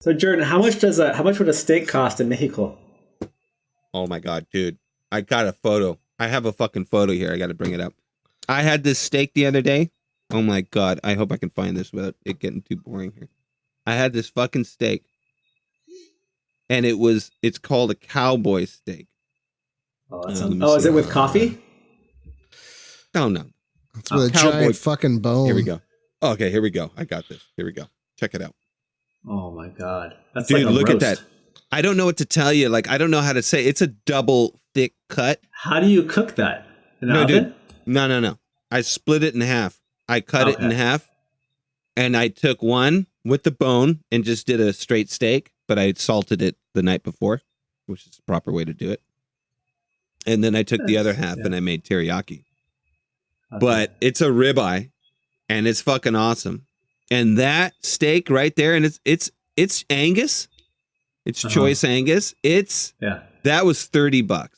So Jordan, how much would a steak cost in Mexico? Oh my God, dude. I got a photo. I have a fucking photo here. I got to bring it up. I had this steak the other day. Oh my God. I hope I can find this without it getting too boring here. I had this fucking steak. And it's called a cowboy steak. Oh, is it with coffee? Oh, no. It's with a giant fucking bone. Here we go. Okay, here we go. I got this. Here we go. Check it out. Oh my God. That's dude, like a look roast. at that. I don't know what to tell you. Like, I don't know how to say. It's a double thick cut. How do you cook that? In the oven? Dude. No. I split it in half. I cut it in half. And I took one with the bone and just did a straight steak. But I salted it the night before, which is the proper way to do it. And then I took the other half and I made teriyaki. Okay. But it's a ribeye, and it's fucking awesome. And that steak right there, and it's Angus. It's choice Angus. That was $30.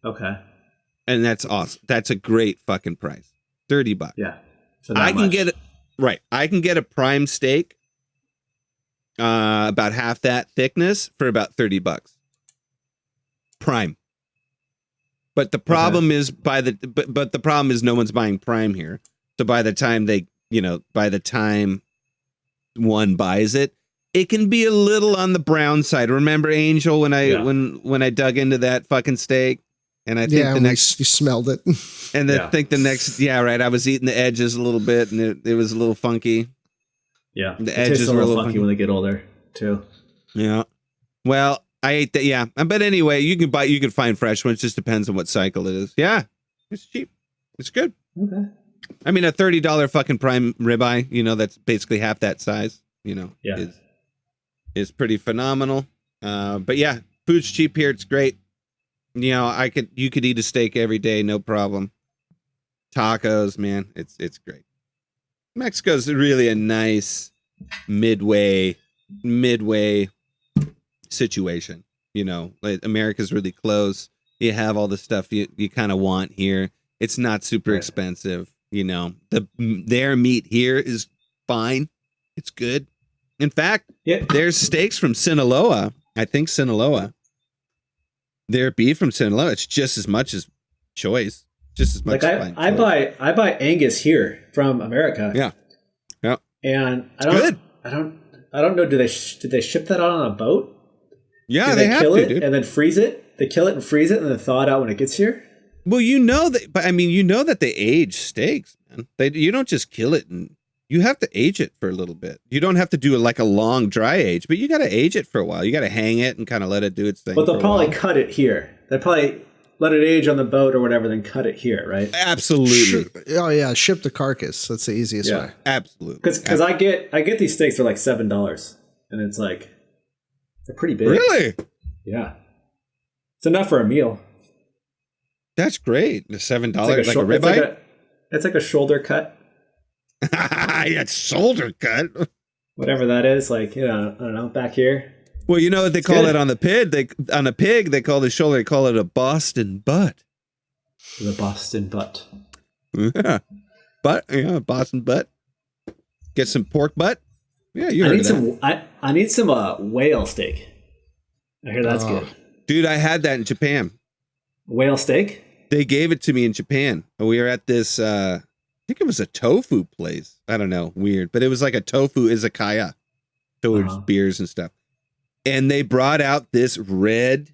Okay. And that's awesome. That's a great fucking price. $30. Yeah. I can get it right. I can get a prime steak. About half that thickness for about $30. Prime. But the problem is but the problem is no one's buying prime here. So by the time one buys it, it can be a little on the brown side. Remember, Angel, when I dug into that fucking steak, and I think you smelled it, and I think the next I was eating the edges a little bit, and it was a little funky. Yeah, the edges were a little funky when they get older too. Yeah, well, I ate that. Yeah, but anyway, you can find fresh ones. Just depends on what cycle it is. Yeah, it's cheap. It's good. Okay. I mean, a $30 fucking prime ribeye, that's basically half that size. Is pretty phenomenal. But yeah, food's cheap here. It's great. You could eat a steak every day, no problem. Tacos, man, it's great. Mexico's really a nice midway situation. Like America's really close. You have all the stuff you kind of want here. It's not super expensive. Their meat here is fine. It's good. In fact, there's steaks from Sinaloa. I think Sinaloa. Their beef from Sinaloa. It's just as much as choice. Just as much. Like I buy Angus here from America. Yeah. And I don't know. Did they ship that out on a boat? Yeah, they have kill to, it dude. And then freeze it. They kill it and freeze it and then thaw it out when it gets here. Well, that they age steaks, man. You don't just kill it, and you have to age it for a little bit. You don't have to do a long dry age, but you got to age it for a while. You got to hang it and kind of let it do its thing. But they'll probably cut it here. They'll probably let it age on the boat or whatever, then cut it here, right? Absolutely. Ship the carcass. That's the easiest way. Absolutely. Because I get these steaks for like $7, and it's like they're pretty big. Really? Yeah. It's enough for a meal. That's great. The $7 like a ribeye. It's like a shoulder cut. Yeah, shoulder cut. Whatever that is, I don't know, back here. Well, you know what they call it on the pig? On a pig, they call the shoulder. They call it a Boston butt. The Boston butt. Yeah, Boston butt. Get some pork butt. Yeah, you heard of that. I need some whale steak. I hear that's good. Dude, I had that in Japan. Whale steak? They gave it to me in Japan. We were at this, I think it was a tofu place. I don't know, weird. But it was like a tofu izakaya. Towards beers and stuff. And they brought out this red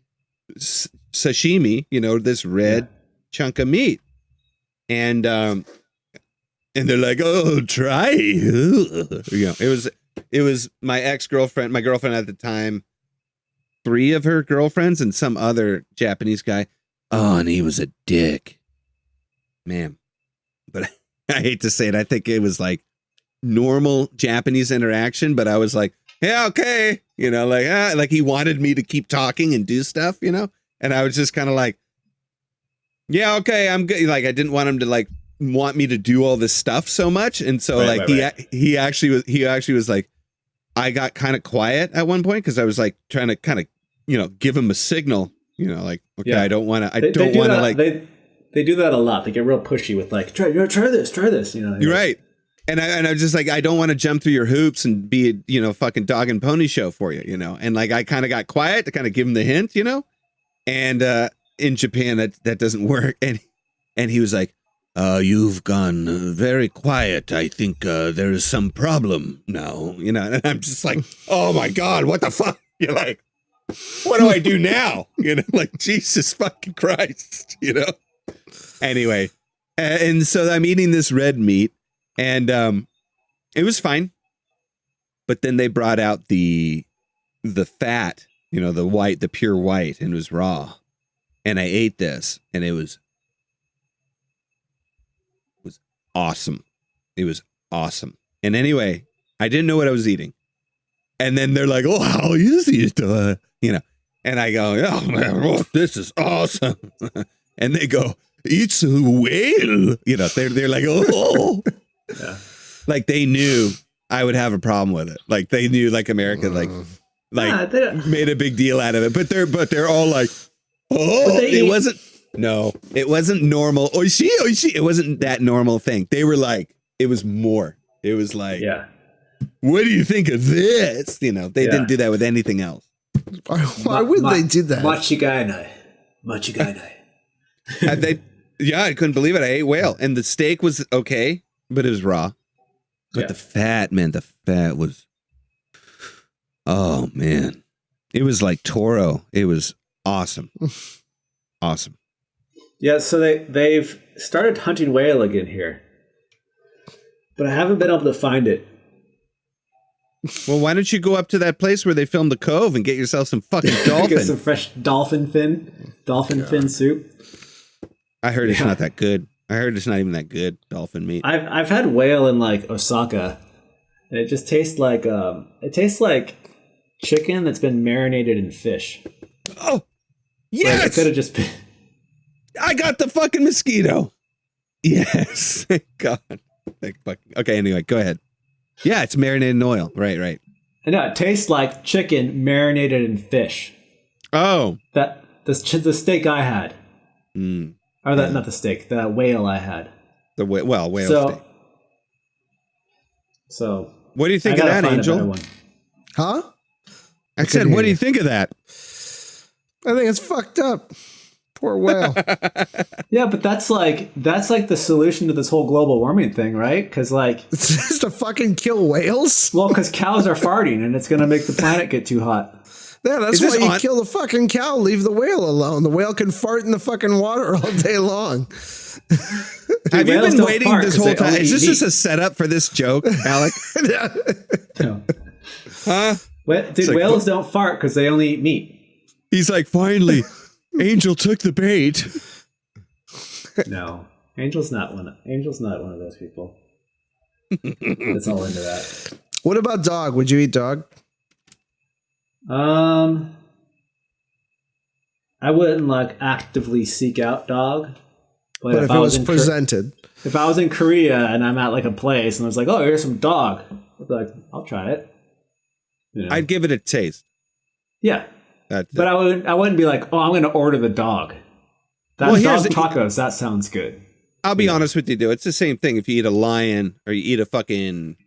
sashimi, this red chunk of meat. And they're like, oh, try. It was my ex-girlfriend, my girlfriend at the time, 3 of her girlfriends and some other Japanese guy. Oh, and he was a dick. Man. But I hate to say it. I think it was like normal Japanese interaction, but I was like, yeah, okay. Like he wanted me to keep talking and do stuff, and I was just kind of like, yeah, okay, I'm good. Like, I didn't want him to want me to do all this stuff so much. And so he actually was like, I got kind of quiet at one point, cause I was like trying to kind of, give him a signal, okay, yeah. I don't want to, they do that a lot. They get real pushy with try this, You're right. And I was just like, I don't want to jump through your hoops and be, fucking dog and pony show for you, And like, I kind of got quiet to kind of give him the hint, And in Japan, that doesn't work. And he was like, you've gone very quiet. I think there is some problem now, And I'm just like, oh my God, what the fuck? You're like, what do I do now? Like, Jesus fucking Christ, Anyway, and so I'm eating this red meat. And it was fine. But then they brought out the fat, the white, the pure white, and it was raw. And I ate this, and it was awesome. It was awesome. And anyway, I didn't know what I was eating. And then they're like, "Oh, how is it?" And I go, "Oh man, this is awesome." And they go, "It's a whale." They're like, "Oh." Yeah. Like they knew I would have a problem with it. Like they knew, like America, made a big deal out of it. But they're all like, "Oh, it wasn't normal. Oishi, oishi." It wasn't that normal thing. They were like, it was more. It was like, yeah. What do you think of this? They didn't do that with anything else. Why would they do that? Machigainai. I couldn't believe it. I ate whale, and the steak was okay. But it was raw. But the fat, man, was, oh, man. It was like Toro. It was awesome. Awesome. Yeah, so they've started hunting whale again here. But I haven't been able to find it. Well, why don't you go up to that place where they filmed the Cove and get yourself some fucking dolphin? Get some fresh dolphin fin soup. I heard it's not that good. I heard it's not even that good, dolphin meat. I've had whale in like Osaka, and it just tastes like chicken that's been marinated in fish. Oh, yes! Like it could have just been. I got the fucking mosquito. Yes, thank God. Okay, anyway, go ahead. Yeah, it's marinated in oil. Right. I know it tastes like chicken marinated in fish. Oh, that the steak I had. Or not the steak, the whale I had. Whale steak. So, what do you think of that, Angel? Huh? I said, what do you think of that? I think it's fucked up. Poor whale. Yeah, but that's like the solution to this whole global warming thing, right? Because it's just to fucking kill whales. Well, because cows are farting, and it's going to make the planet get too hot. Yeah, that's why you kill the fucking cow, leave the whale alone. The whale can fart in the fucking water all day long. Have you been waiting this whole time? Is this just a setup for this joke, Alec? No. Huh? Whales don't fart because they only eat meat. He's like, finally, Angel took the bait. No, Angel's not one of those people. That's all into that. What about dog? Would you eat dog? I wouldn't actively seek out dog, but if it was presented, if I was in Korea and I'm at a place and I was like, "Oh, here's some dog," I'd be like, "I'll try it." I'd give it a taste. Yeah, but I wouldn't be like, "Oh, I'm going to order the dog." Dog tacos. That sounds good. I'll be honest with you, though. It's the same thing if you eat a lion or you eat a fucking,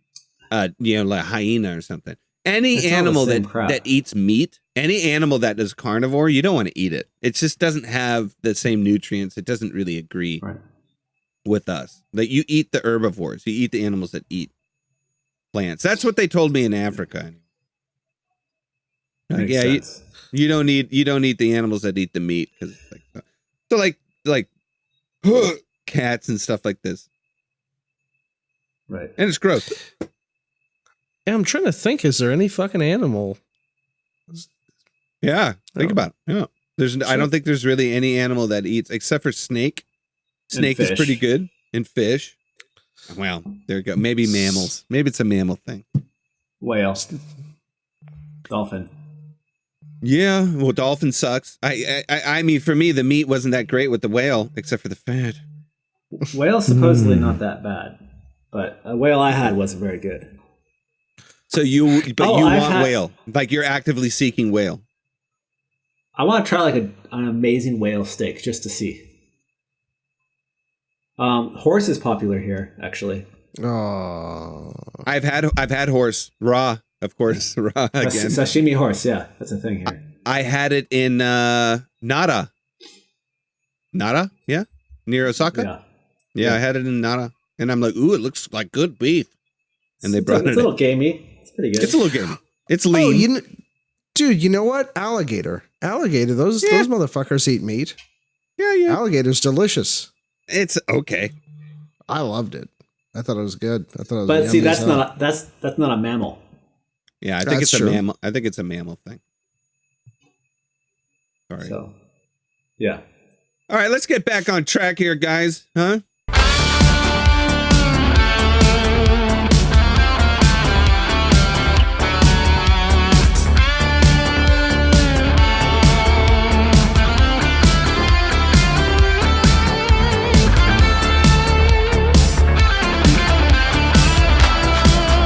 like a hyena or something. Any animal that eats meat, any animal that is carnivore, you don't want to eat it. It just doesn't have the same nutrients. It doesn't really agree with us. That you eat the herbivores, you eat the animals that eat plants. That's what they told me in Africa. You don't eat the animals that eat the meat because like cats and stuff like this. Right, and it's gross. Yeah, I'm trying to think. Is there any fucking animal? Yeah, think about it. Yeah, I don't think there's really any animal that eats except for snake. Snake is pretty good, and fish. Well, there you go. Maybe mammals. Maybe it's a mammal thing. Whale, dolphin. Yeah, well, dolphin sucks. I mean, for me, the meat wasn't that great with the whale, except for the fat. Whale's supposedly not that bad, but a whale I had wasn't very good. So you want whale? Like you're actively seeking whale? I want to try an amazing whale steak just to see. Horse is popular here, actually. Oh, I've had horse raw, of course, raw again. Sashimi horse, yeah, that's a thing here. I had it in Nara. Nara, yeah, near Osaka. Yeah, I had it in Nara, and I'm like, ooh, it looks like good beef. And they brought it. It's a little gamey. It's pretty good. It's a little gamey. It's lean. Oh, dude, you know what? Alligator. Those motherfuckers eat meat. Yeah. Alligator's delicious. It's okay. I loved it. I thought it was good. But see, that's not a mammal. Yeah, I think it's a mammal. I think it's a mammal thing. Sorry. So, yeah. All right, let's get back on track here, guys. Huh?